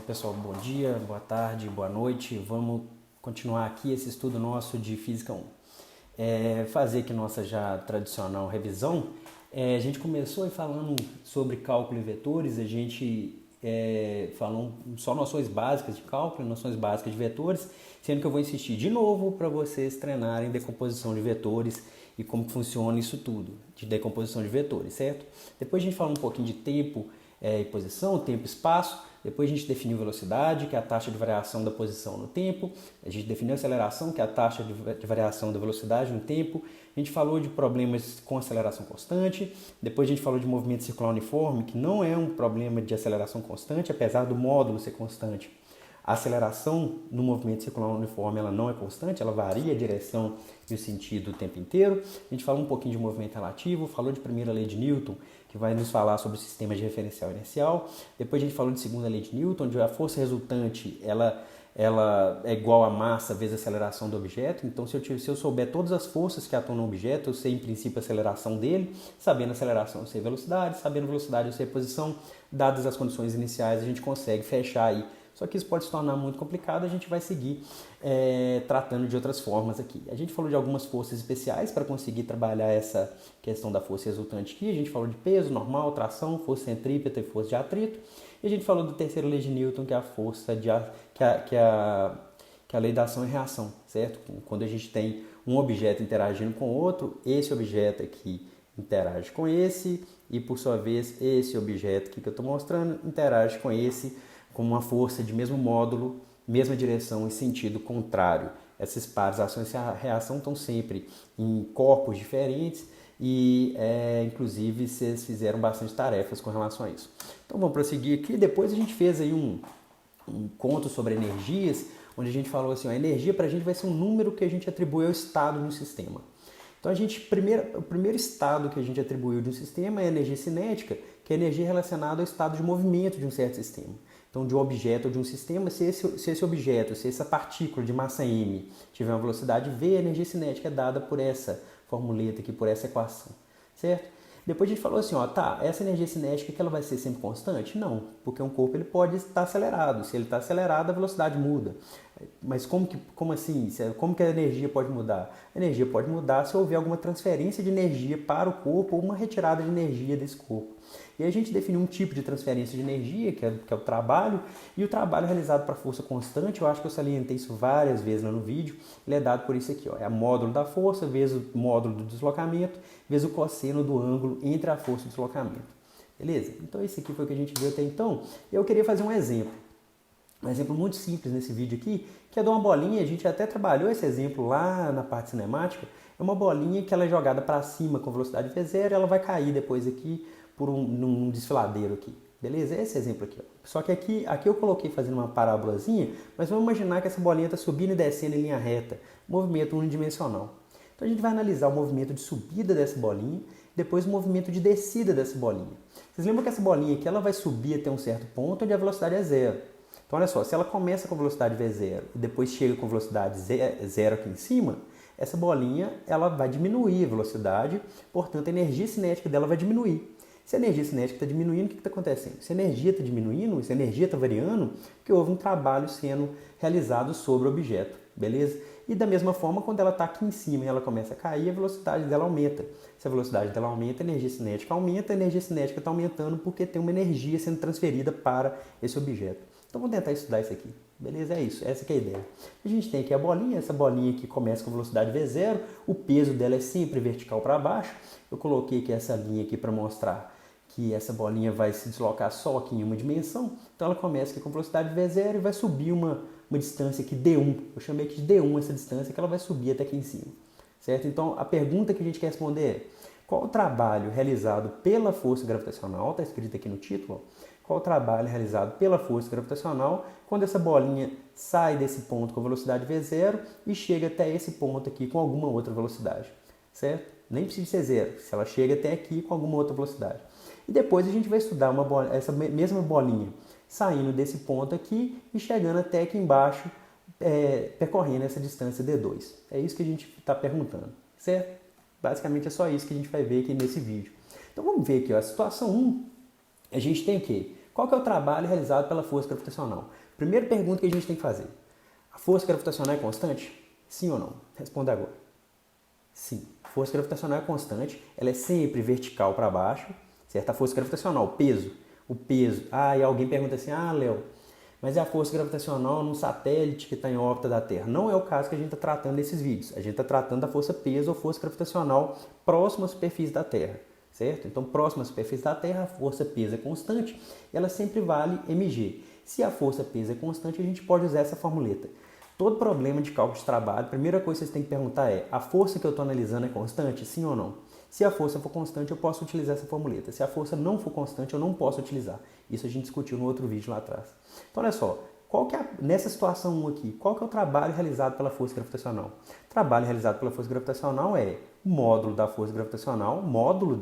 Pessoal, bom dia, boa tarde, boa noite. Vamos continuar aqui esse estudo nosso de Física 1. Fazer aqui nossa já tradicional revisão. A gente começou aí falando sobre cálculo e vetores, a gente falou só noções básicas de cálculo, noções básicas de vetores, sendo que eu vou insistir de novo para vocês treinarem decomposição de vetores e como funciona isso tudo, de decomposição de vetores, certo? Depois a gente fala um pouquinho de tempo e posição, tempo e espaço. Depois a gente definiu velocidade, que é a taxa de variação da posição no tempo. A gente definiu aceleração, que é a taxa de variação da velocidade no tempo. A gente falou de problemas com aceleração constante. Depois a gente falou de movimento circular uniforme, que não é um problema de aceleração constante, apesar do módulo ser constante. A aceleração no movimento circular uniforme ela não é constante, ela varia a direção e o sentido o tempo inteiro. A gente falou um pouquinho de movimento relativo, falou de primeira lei de Newton, que vai nos falar sobre o sistema de referencial inercial. Depois a gente falou de segunda lei de Newton, onde a força resultante ela é igual a massa vezes a aceleração do objeto. Então, se eu souber todas as forças que atuam no objeto, eu sei em princípio a aceleração dele. Sabendo a aceleração, eu sei velocidade. Sabendo velocidade, eu sei a posição. Dadas as condições iniciais, a gente consegue fechar aí. Só que isso pode se tornar muito complicado, a gente vai seguir tratando de outras formas aqui. A gente falou de algumas forças especiais para conseguir trabalhar essa questão da força resultante aqui. A gente falou de peso, normal, tração, força centrípeta e força de atrito. E a gente falou da terceira lei de Newton, que é a força que é a lei da ação e reação, certo? Quando a gente tem um objeto interagindo com outro, esse objeto aqui interage com esse e, por sua vez, esse objeto aqui que eu estou mostrando interage com esse com uma força de mesmo módulo, mesma direção e sentido contrário. Esses pares, ação e reação, estão sempre em corpos diferentes e, inclusive, vocês fizeram bastante tarefas com relação a isso. Então, vamos prosseguir aqui. Depois a gente fez aí um conto sobre energias, onde a gente falou assim, a energia para a gente vai ser um número que a gente atribui ao estado de um sistema. Então, o primeiro estado que a gente atribuiu de um sistema é a energia cinética, que é a energia relacionada ao estado de movimento de um certo sistema. Então, de um objeto ou de um sistema, se esse objeto, se essa partícula de massa m tiver uma velocidade v, a energia cinética é dada por essa formuleta aqui, por essa equação, certo? Depois a gente falou assim, essa energia cinética que ela vai ser sempre constante? Não, porque um corpo ele pode estar acelerado. Se ele está acelerado, a velocidade muda. Mas como assim? Como que a energia pode mudar? A energia pode mudar se houver alguma transferência de energia para o corpo ou uma retirada de energia desse corpo. E aí a gente definiu um tipo de transferência de energia, que é o trabalho, e o trabalho realizado para força constante, eu acho que eu salientei isso várias vezes lá no vídeo, ele é dado por isso aqui, é o módulo da força vezes o módulo do deslocamento, vezes o cosseno do ângulo entre a força e o deslocamento. Beleza? Então esse aqui foi o que a gente viu até então. Eu queria fazer um exemplo muito simples nesse vídeo aqui, que é de uma bolinha, a gente até trabalhou esse exemplo lá na parte cinemática, é uma bolinha que ela é jogada para cima com velocidade v0 e ela vai cair depois aqui num desfiladeiro aqui. Beleza? Esse exemplo aqui. Ó. Só que aqui eu coloquei fazendo uma parábolazinha, mas vamos imaginar que essa bolinha está subindo e descendo em linha reta, movimento unidimensional. Então a gente vai analisar o movimento de subida dessa bolinha, depois o movimento de descida dessa bolinha. Vocês lembram que essa bolinha aqui ela vai subir até um certo ponto onde a velocidade é zero. Então olha só, se ela começa com velocidade v0 e depois chega com velocidade zero aqui em cima, essa bolinha ela vai diminuir a velocidade, portanto a energia cinética dela vai diminuir. Se a energia cinética está diminuindo, o que está acontecendo? Se a energia está diminuindo, se a energia está variando, porque houve um trabalho sendo realizado sobre o objeto, beleza? E da mesma forma, quando ela está aqui em cima e ela começa a cair, a velocidade dela aumenta. Se a velocidade dela aumenta, a energia cinética aumenta, a energia cinética está aumentando porque tem uma energia sendo transferida para esse objeto. Então vamos tentar estudar isso aqui. Beleza? É isso. Essa que é a ideia. A gente tem aqui a bolinha. Essa bolinha aqui começa com velocidade v0. O peso dela é sempre vertical para baixo. Eu coloquei aqui essa linha aqui para mostrar que essa bolinha vai se deslocar só aqui em uma dimensão. Então ela começa aqui com velocidade v0 e vai subir uma distância aqui d1. Eu chamei aqui de d1 essa distância que ela vai subir até aqui em cima. Certo? Então a pergunta que a gente quer responder é: qual o trabalho realizado pela força gravitacional? Está escrito aqui no título. Qual o trabalho realizado pela força gravitacional quando essa bolinha sai desse ponto com velocidade v0 e chega até esse ponto aqui com alguma outra velocidade, certo? Nem precisa ser zero, se ela chega até aqui com alguma outra velocidade. E depois a gente vai estudar essa mesma bolinha saindo desse ponto aqui e chegando até aqui embaixo, percorrendo essa distância d2. É isso que a gente está perguntando, certo? Basicamente é só isso que a gente vai ver aqui nesse vídeo. Então vamos ver aqui, ó, a situação 1, a gente tem o quê? Qual que é o trabalho realizado pela força gravitacional? Primeira pergunta que a gente tem que fazer. A força gravitacional é constante? Sim ou não? Responda agora. Sim. A força gravitacional é constante, ela é sempre vertical para baixo, certo? A força gravitacional, o peso. E alguém pergunta assim, Léo, mas é a força gravitacional num satélite que está em órbita da Terra. Não é o caso que a gente está tratando nesses vídeos. A gente está tratando da força peso ou força gravitacional próxima à superfície da Terra, certo? Então, próxima à superfície da Terra, a força peso é constante, ela sempre vale mg. Se a força peso é constante, a gente pode usar essa formuleta. Todo problema de cálculo de trabalho, a primeira coisa que vocês têm que perguntar é, a força que eu estou analisando é constante, sim ou não? Se a força for constante, eu posso utilizar essa formuleta. Se a força não for constante, eu não posso utilizar. Isso a gente discutiu no outro vídeo lá atrás. Então, olha só, nessa situação 1 aqui, qual que é o trabalho realizado pela força gravitacional? O trabalho realizado pela força gravitacional é o módulo da força gravitacional, módulo,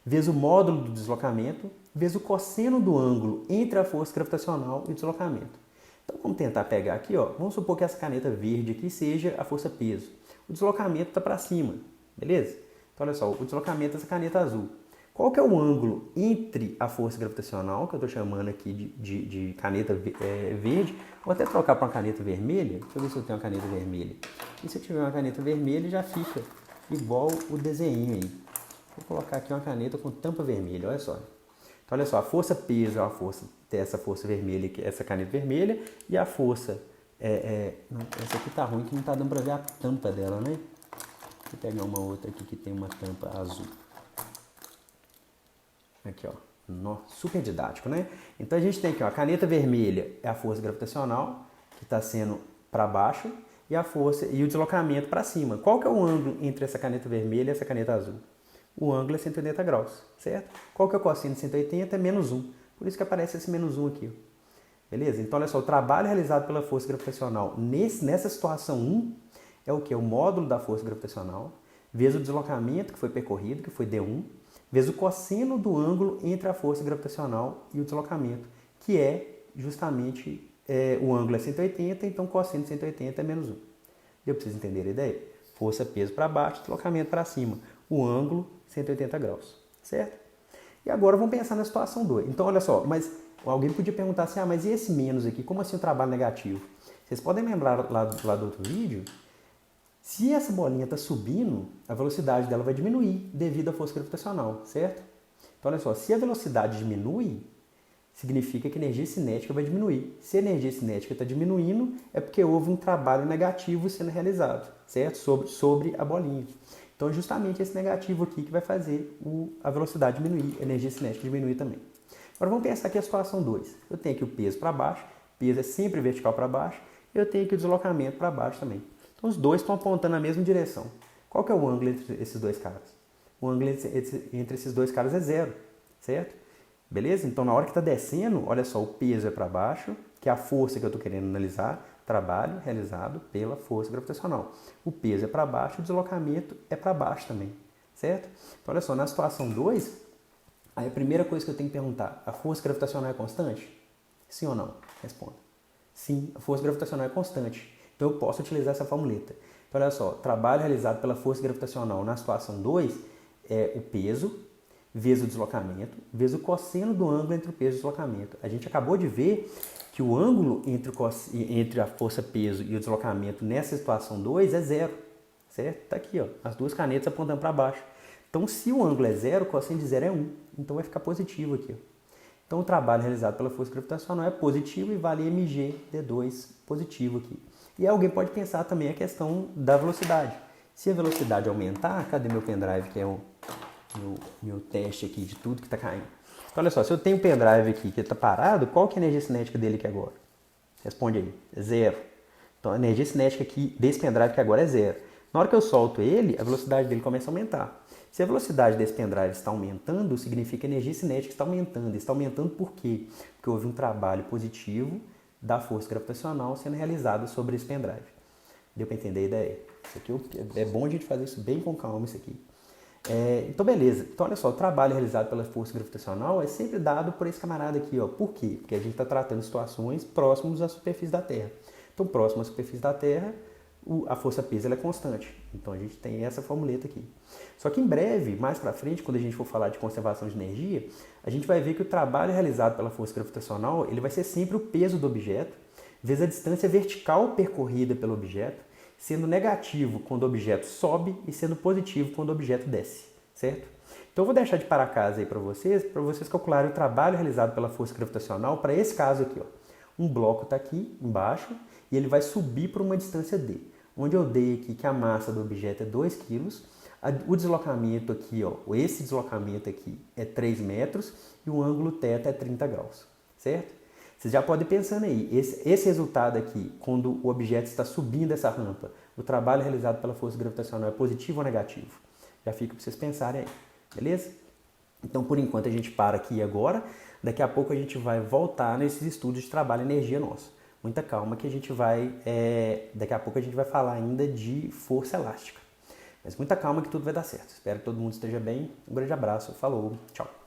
vezes o módulo do deslocamento, vezes o cosseno do ângulo entre a força gravitacional e o deslocamento. Então, vamos tentar pegar aqui, vamos supor que essa caneta verde aqui seja a força peso. O deslocamento está para cima, beleza? Então, olha só, o deslocamento dessa caneta azul. Qual que é o ângulo entre a força gravitacional, que eu estou chamando aqui de caneta verde, vou até trocar para uma caneta vermelha, deixa eu ver se eu tenho uma caneta vermelha. E se eu tiver uma caneta vermelha, já fica igual o desenho aí. Vou colocar aqui uma caneta com tampa vermelha, olha só. Então, olha só, a força peso é a força dessa força vermelha, essa caneta vermelha, e a força... essa aqui tá ruim, que não tá dando para ver a tampa dela, né? Vou pegar uma outra aqui que tem uma tampa azul. Aqui, super didático, né? Então, a gente tem aqui, a caneta vermelha é a força gravitacional, que está sendo para baixo, e a força e o deslocamento para cima. Qual que é o ângulo entre essa caneta vermelha e essa caneta azul? O ângulo é 180 graus, certo? Qual que é o cosseno de 180? É menos 1. Por isso que aparece esse menos 1 aqui. Beleza? Então, olha só, o trabalho realizado pela força gravitacional nessa situação 1 é o que? O módulo da força gravitacional, vezes o deslocamento que foi percorrido, que foi D1, vezes o cosseno do ângulo entre a força gravitacional e o deslocamento, que é justamente, o ângulo é 180, então o cosseno de 180 é menos 1. Deu para vocês entenderem a ideia? Força, peso para baixo, deslocamento para cima. O ângulo, 180 graus, certo? E agora vamos pensar na situação 2. Então, olha só, mas alguém podia perguntar assim, mas e esse menos aqui? Como assim o trabalho negativo? Vocês podem lembrar lá do outro vídeo? Se essa bolinha está subindo, a velocidade dela vai diminuir devido à força gravitacional, certo? Então, olha só, se a velocidade diminui, significa que a energia cinética vai diminuir. Se a energia cinética está diminuindo, é porque houve um trabalho negativo sendo realizado, certo? Sobre a bolinha. Então, é justamente esse negativo aqui que vai fazer a velocidade diminuir, a energia cinética diminuir também. Agora, vamos pensar aqui a situação 2. Eu tenho aqui o peso para baixo, o peso é sempre vertical para baixo, e eu tenho aqui o deslocamento para baixo também. Então, os dois estão apontando na mesma direção. Qual que é o ângulo entre esses dois caras? O ângulo entre esses dois caras é 0, certo? Beleza? Então, na hora que está descendo, olha só, o peso é para baixo, que é a força que eu estou querendo analisar, trabalho realizado pela força gravitacional. O peso é para baixo, o deslocamento é para baixo também, certo? Então, olha só, na situação 2, aí a primeira coisa que eu tenho que perguntar, a força gravitacional é constante? Sim ou não? Responda. Sim, a força gravitacional é constante. Então, eu posso utilizar essa formuleta. Então, olha só, trabalho realizado pela força gravitacional na situação 2 é o peso vezes o deslocamento, vezes o cosseno do ângulo entre o peso e o deslocamento. A gente acabou de ver que o ângulo entre a força peso e o deslocamento nessa situação 2 é 0, certo? Está aqui, as duas canetas apontando para baixo. Então, se o ângulo é 0, o cosseno de 0 é 1. Então, vai ficar positivo aqui. Então, o trabalho realizado pela força gravitacional é positivo e vale mg d2 positivo aqui. E alguém pode pensar também a questão da velocidade. Se a velocidade aumentar, cadê meu pendrive, que é o meu teste aqui de tudo que está caindo? Então, olha só, se eu tenho um pendrive aqui que está parado, qual que é a energia cinética dele aqui agora? Responde aí, 0. Então, a energia cinética aqui desse pendrive aqui agora é 0. Na hora que eu solto ele, a velocidade dele começa a aumentar. Se a velocidade desse pendrive está aumentando, significa que a energia cinética está aumentando. Está aumentando por quê? Porque houve um trabalho positivo da força gravitacional sendo realizado sobre esse pendrive. Deu para entender a ideia? Isso aqui é bom a gente fazer isso bem com calma, isso aqui. Então, beleza. Então, olha só, o trabalho realizado pela força gravitacional é sempre dado por esse camarada aqui, ó. Por quê? Porque a gente está tratando de situações próximas à superfície da Terra. Então, próximo à superfície da Terra, a força-peso ela é constante. Então a gente tem essa formuleta aqui. Só que em breve, mais para frente, quando a gente for falar de conservação de energia, a gente vai ver que o trabalho realizado pela força gravitacional ele vai ser sempre o peso do objeto, vezes a distância vertical percorrida pelo objeto, sendo negativo quando o objeto sobe e sendo positivo quando o objeto desce, certo? Então eu vou deixar de para casa aí para vocês calcularem o trabalho realizado pela força gravitacional para esse caso aqui, ó. Um bloco está aqui embaixo e ele vai subir por uma distância d, onde eu dei aqui que a massa do objeto é 2 kg, o deslocamento aqui, ó, esse deslocamento aqui é 3 metros e o ângulo θ é 30 graus, certo? Vocês já podem ir pensando aí, esse resultado aqui, quando o objeto está subindo essa rampa, o trabalho realizado pela força gravitacional é positivo ou negativo? Já fica para vocês pensarem aí, beleza? Então, por enquanto, a gente para aqui agora. Daqui a pouco a gente vai voltar nesses estudos de trabalho e energia nosso. Muita calma que a gente vai... daqui a pouco a gente vai falar ainda de força elástica. Mas muita calma que tudo vai dar certo. Espero que todo mundo esteja bem. Um grande abraço. Falou. Tchau.